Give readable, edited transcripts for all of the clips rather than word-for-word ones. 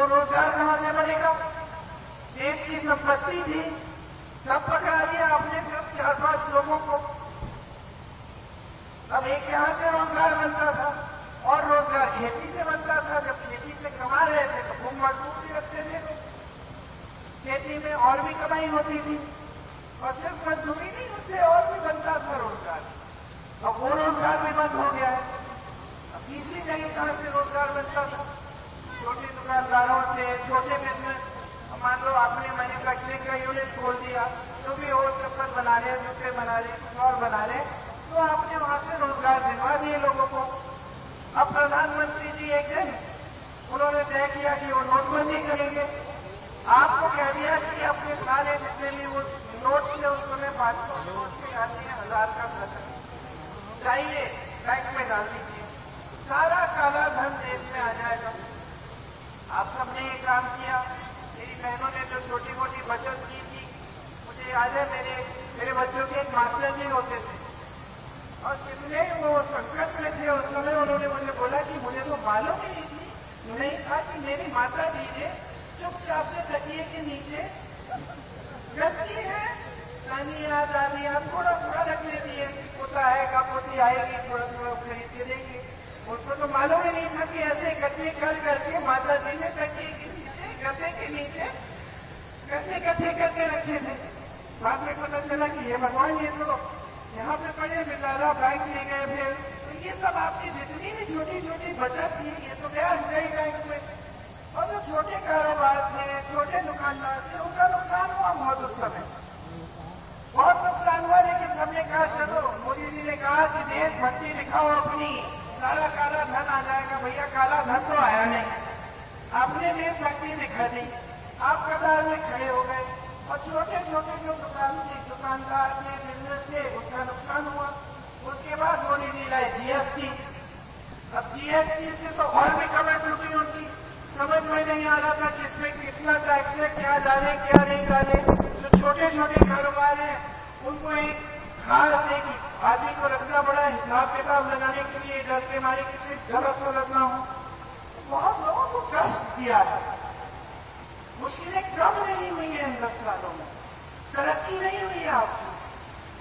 तो रोजगार कहां से बनेगा? देश की संपत्ति थी, सब पकड़ा दिया आपने, सिर्फ 4-5 लोगों को। अब एक यहां से रोजगार बनता था और रोजगार खेती से बनता था। जब खेती से कमा रहे थे तो खूब मजदूर भी रखते थे, खेती में और भी कमाई होती थी और सिर्फ मजदूरी नहीं, उससे और भी बनता था रोजगार। अब वो रोजगार भी बंद हो गया है। अब तीसरी जगह कहां से रोजगार बनता था? छोटे दुकानदारों से, छोटे बिजनेस। मान लो आपने मैन्युफैक्चरिंग का यूनिट खोल दिया, जो भी और चप्पल बना रहे, जूते बना रहे, कुछ और बना रहे, तो आपने वहां से रोजगार दिलवा दिए लोगों को। अब प्रधानमंत्री जी एक दिन उन्होंने तय किया कि वो नोटबंदी करेंगे। आपको कह दिया कि अपने सारे जितने भी वो नोट थे उसमें 500 नोट के आते हैं, 1000 का फैशन चाहिए, बैंक में डाल दीजिए, सारा काला धन देश में आ जाएगा। आप सबने ये काम किया। मेरी बहनों ने जो छोटी मोटी बचत की थी, मुझे याद है मेरे बच्चों के एक मास्टर जी होते थे और कितने वो संकट में थे उस समय। उन्होंने मुझे बोला कि मुझे तो मालूम ही नहीं था कि मेरी माता जी ने चुपचाप से तकिए के नीचे करती है, नानियाँ दादियाँ थोड़ा थोड़ा रख लेती है, पोता आएगा पोती आएगी, थोड़ा थोड़ा खरीद के देंगे। उनको तो मालूम ही नहीं था कि ऐसे इकट्ठे कर करके माता जी ने तकिए के नीचे, गद्दे के नीचे कैसे इकट्ठे करके रखे थे। बाद में पता चला कि ये भगवान, ये तो यहाँ पे पड़े, बेचारा बैंक ले गए। फिर तो ये सब आपकी जितनी भी छोटी छोटी बचत थी, ये तो गया गई बैंक में। और जो छोटे कारोबार थे, छोटे दुकानदार थे, उनका नुकसान हुआ बहुत उस समय, बहुत नुकसान हुआ। लेकिन सबने कहा चलो, मोदी जी ने कहा कि देशभक्ति दिखाओ अपनी, सारा काला धन आ जाएगा। भैया काला धन तो आया नहीं, आपने देशभक्ति दिखा दी, आप कतार में खड़े हो गए और छोटे छोटे जो दुकानदार थे, बिजनेस थे, उसका नुकसान हुआ। उसके बाद मोदी जी लाए जीएसटी। अब जीएसटी से तो और भी कमर टूटी उनकी, समझ में नहीं आ रहा था किसमें कितना टैक्स है, क्या डाले क्या नहीं डाले। जो छोटे छोटे कारोबार हैं उनको एक खास एक आदमी को रखना पड़ा हिसाब किताब लगाने के लिए, डर के मारे कितनी गलत तो रखना हो। बहुत लोगों को कष्ट दिया है, मुश्किलें कम नहीं हुई है इन 10 सालों में, तरक्की नहीं हुई है आपकी।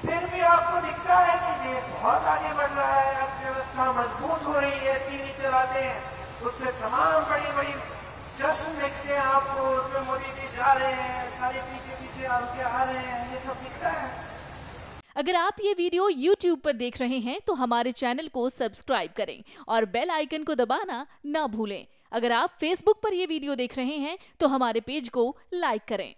फिर भी आपको दिखता है कि देश बहुत आगे बढ़ रहा है, अर्थव्यवस्था मजबूत हो रही है। टीवी चलाते हैं, उसमें तमाम बड़ी बड़ी जश्न देखते हैं आपको, उसमें मोदी जी जा रहे हैं, सारे पीछे पीछे आगे आ रहे हैं, ये सब दिखता है। अगर आप ये वीडियो YouTube पर देख रहे हैं तो हमारे चैनल को सब्सक्राइब करें और बेल आइकन को दबाना ना भूलें। अगर आप Facebook पर ये वीडियो देख रहे हैं तो हमारे पेज को लाइक करें।